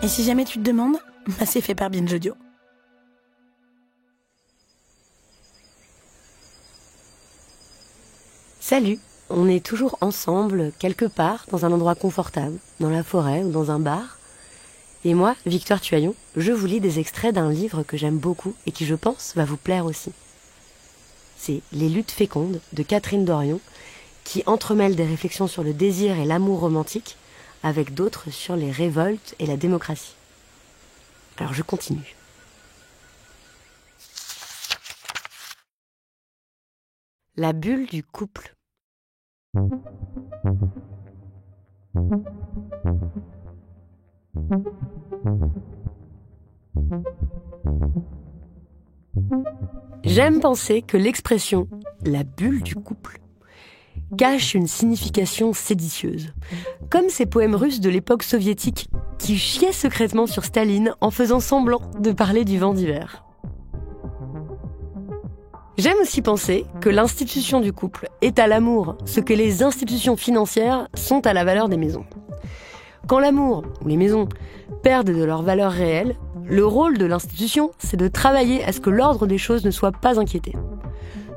Et si jamais tu te demandes, c'est fait par Binge Audio. Salut, on est toujours ensemble, quelque part, dans un endroit confortable, dans la forêt ou dans un bar. Et moi, Victoire Tuaillon, je vous lis des extraits d'un livre que j'aime beaucoup et qui, je pense, va vous plaire aussi. C'est Les luttes fécondes de Catherine Dorion, qui entremêle des réflexions sur le désir et l'amour romantique, avec d'autres sur les révoltes et la démocratie. Alors je continue. La bulle du couple. J'aime penser que l'expression « la bulle du couple » cache une signification séditieuse, comme ces poèmes russes de l'époque soviétique qui chiaient secrètement sur Staline en faisant semblant de parler du vent d'hiver. J'aime aussi penser que l'institution du couple est à l'amour ce que les institutions financières sont à la valeur des maisons. Quand l'amour ou les maisons perdent de leur valeur réelle, le rôle de l'institution, c'est de travailler à ce que l'ordre des choses ne soit pas inquiété.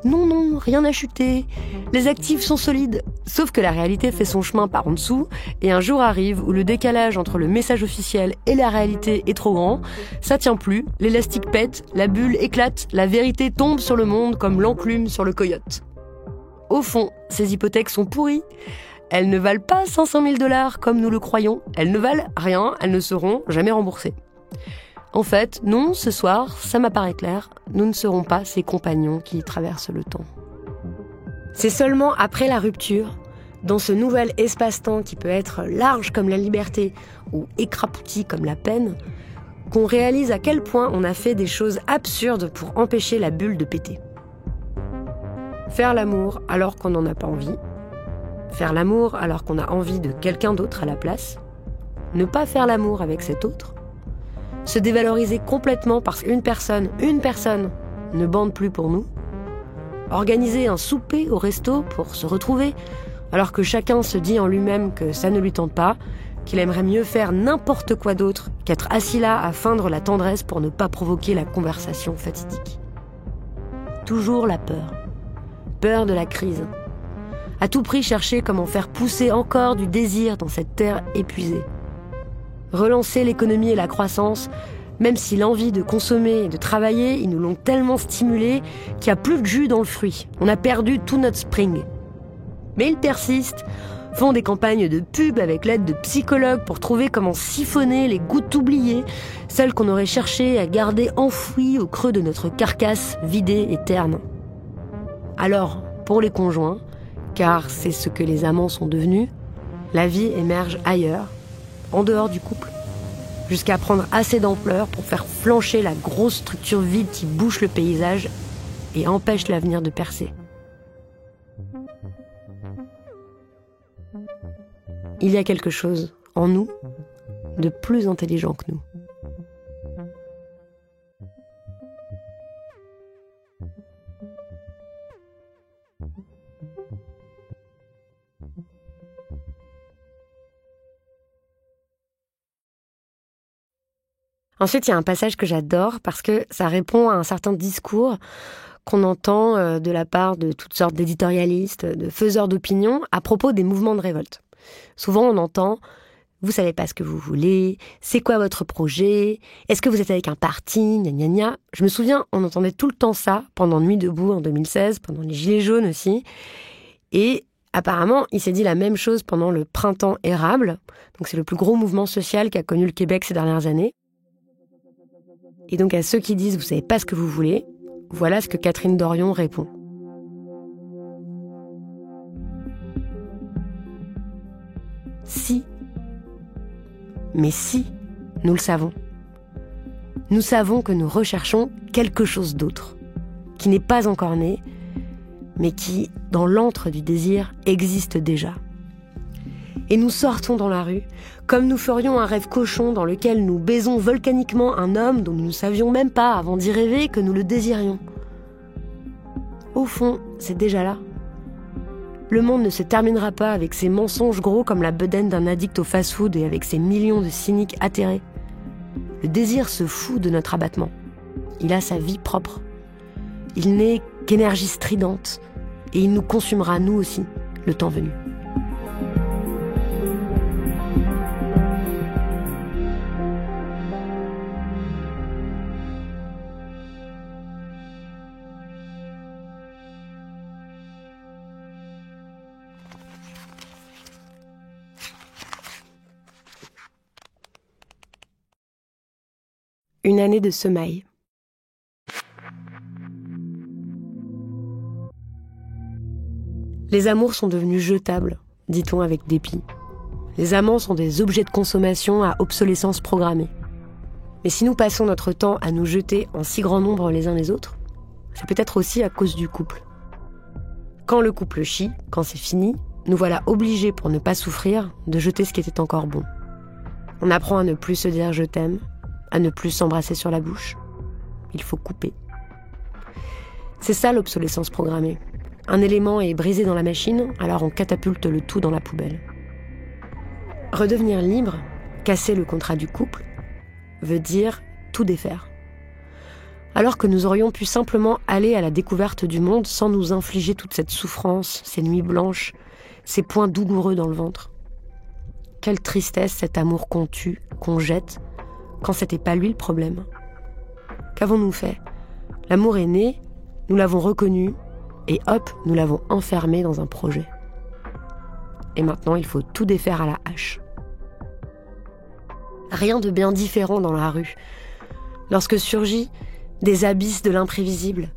Non, rien n'a chuté, les actifs sont solides, sauf que la réalité fait son chemin par en dessous, et un jour arrive où le décalage entre le message officiel et la réalité est trop grand, ça tient plus, l'élastique pète, la bulle éclate, la vérité tombe sur le monde comme l'enclume sur le coyote. Au fond, ces hypothèques sont pourries. Elles ne valent pas 500 000 $ comme nous le croyons, elles ne valent rien, elles ne seront jamais remboursées. En fait, non, ce soir, ça m'apparaît clair, nous ne serons pas ces compagnons qui traversent le temps. C'est seulement après la rupture, dans ce nouvel espace-temps qui peut être large comme la liberté ou écrapouti comme la peine, qu'on réalise à quel point on a fait des choses absurdes pour empêcher la bulle de péter. Faire l'amour alors qu'on n'en a pas envie, faire l'amour alors qu'on a envie de quelqu'un d'autre à la place, ne pas faire l'amour avec cet autre, se dévaloriser complètement parce qu'une personne ne bande plus pour nous, organiser un souper au resto pour se retrouver, alors que chacun se dit en lui-même que ça ne lui tente pas, qu'il aimerait mieux faire n'importe quoi d'autre qu'être assis là à feindre la tendresse pour ne pas provoquer la conversation fatidique. Toujours la peur. Peur de la crise. À tout prix chercher comment faire pousser encore du désir dans cette terre épuisée. Relancer l'économie et la croissance, même si l'envie de consommer et de travailler, ils nous l'ont tellement stimulé qu'il n'y a plus de jus dans le fruit. On a perdu tout notre spring. Mais ils persistent, font des campagnes de pub avec l'aide de psychologues pour trouver comment siphonner les gouttes oubliées, celles qu'on aurait cherché à garder enfouies au creux de notre carcasse vidée et terne. Alors, pour les conjoints, car c'est ce que les amants sont devenus, la vie émerge ailleurs, en dehors du couple, jusqu'à prendre assez d'ampleur pour faire flancher la grosse structure vide qui bouche le paysage et empêche l'avenir de percer. Il y a quelque chose en nous de plus intelligent que nous. Ensuite, il y a un passage que j'adore parce que ça répond à un certain discours qu'on entend de la part de toutes sortes d'éditorialistes, de faiseurs d'opinion à propos des mouvements de révolte. Souvent, on entend « Vous savez pas ce que vous voulez, c'est quoi votre projet, est-ce que vous êtes avec un parti, gna gna gna ». Je me souviens, on entendait tout le temps ça pendant Nuit debout en 2016, pendant les Gilets jaunes aussi. Et apparemment, il s'est dit la même chose pendant le Printemps érable. Donc c'est le plus gros mouvement social qu'a connu le Québec ces dernières années. Et donc à ceux qui disent « Vous savez pas ce que vous voulez », voilà ce que Catherine Dorion répond. Si, mais si, nous le savons. Nous savons que nous recherchons quelque chose d'autre, qui n'est pas encore né, mais qui, dans l'antre du désir, existe déjà. Et nous sortons dans la rue, comme nous ferions un rêve cochon dans lequel nous baisons volcaniquement un homme dont nous ne savions même pas, avant d'y rêver, que nous le désirions. Au fond, c'est déjà là. Le monde ne se terminera pas avec ses mensonges gros comme la bedaine d'un addict au fast-food et avec ses millions de cyniques atterrés. Le désir se fout de notre abattement. Il a sa vie propre. Il n'est qu'énergie stridente et il nous consumera nous aussi, le temps venu. Une année de semailles. Les amours sont devenus jetables, dit-on avec dépit. Les amants sont des objets de consommation à obsolescence programmée. Mais si nous passons notre temps à nous jeter en si grand nombre les uns les autres, c'est peut-être aussi à cause du couple. Quand le couple chie, quand c'est fini, nous voilà obligés, pour ne pas souffrir, de jeter ce qui était encore bon. On apprend à ne plus se dire « je t'aime », à ne plus s'embrasser sur la bouche. Il faut couper. C'est ça l'obsolescence programmée. Un élément est brisé dans la machine, alors on catapulte le tout dans la poubelle. Redevenir libre, casser le contrat du couple, veut dire tout défaire. Alors que nous aurions pu simplement aller à la découverte du monde sans nous infliger toute cette souffrance, ces nuits blanches, ces points douloureux dans le ventre. Quelle tristesse cet amour qu'on tue, qu'on jette, quand c'était pas lui le problème. Qu'avons-nous fait ? L'amour est né, nous l'avons reconnu, et hop, nous l'avons enfermé dans un projet. Et maintenant, il faut tout défaire à la hache. Rien de bien différent dans la rue. Lorsque surgit des abysses de l'imprévisible,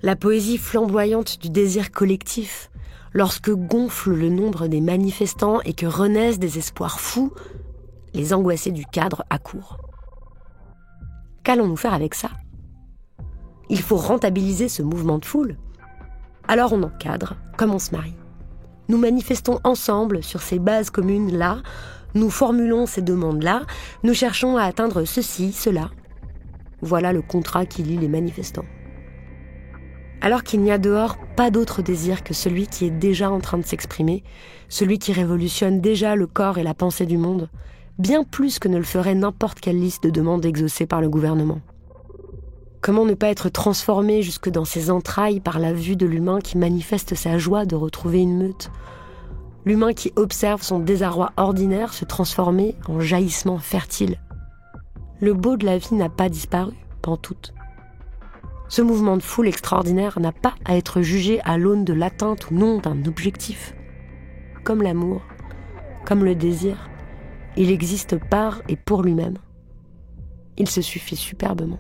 la poésie flamboyante du désir collectif, lorsque gonfle le nombre des manifestants et que renaissent des espoirs fous, les angoissés du cadre accourent. Qu'allons-nous faire avec ça ? Il faut rentabiliser ce mouvement de foule. Alors on encadre, comme on se marie. Nous manifestons ensemble sur ces bases communes-là, nous formulons ces demandes-là, nous cherchons à atteindre ceci, cela. Voilà le contrat qui lie les manifestants. Alors qu'il n'y a dehors pas d'autre désir que celui qui est déjà en train de s'exprimer, celui qui révolutionne déjà le corps et la pensée du monde, bien plus que ne le ferait n'importe quelle liste de demandes exaucées par le gouvernement. Comment ne pas être transformé jusque dans ses entrailles par la vue de l'humain qui manifeste sa joie de retrouver une meute ? L'humain qui observe son désarroi ordinaire se transformer en jaillissement fertile. Le beau de la vie n'a pas disparu, pantoute. Ce mouvement de foule extraordinaire n'a pas à être jugé à l'aune de l'atteinte ou non d'un objectif. Comme l'amour, comme le désir, il existe par et pour lui-même. Il se suffit superbement.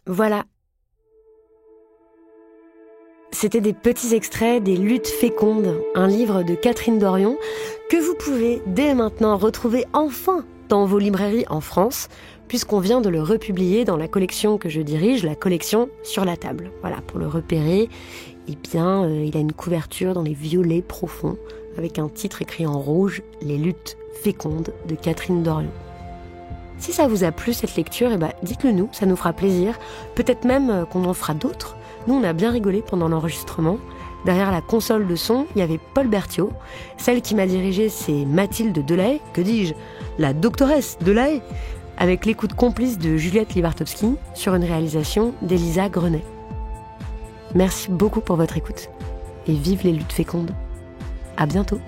Voilà. C'était des petits extraits des Luttes fécondes, un livre de Catherine Dorion que vous pouvez dès maintenant retrouver enfin dans vos librairies en France, puisqu'on vient de le republier dans la collection que je dirige, la collection Sur la table. Voilà, pour le repérer, eh bien, il a une couverture dans les violets profonds, avec un titre écrit en rouge, Les Luttes fécondes de Catherine Dorion. Si ça vous a plu cette lecture, dites-le nous, ça nous fera plaisir. Peut-être même qu'on en fera d'autres. Nous, on a bien rigolé pendant l'enregistrement. Derrière la console de son, il y avait Paul Berthiaud. Celle qui m'a dirigée, c'est Mathilde Delahaye, que dis-je, la doctoresse Delahaye, avec l'écoute complice de Juliette Libartowski sur une réalisation d'Elisa Grenet. Merci beaucoup pour votre écoute et vive les luttes fécondes. À bientôt.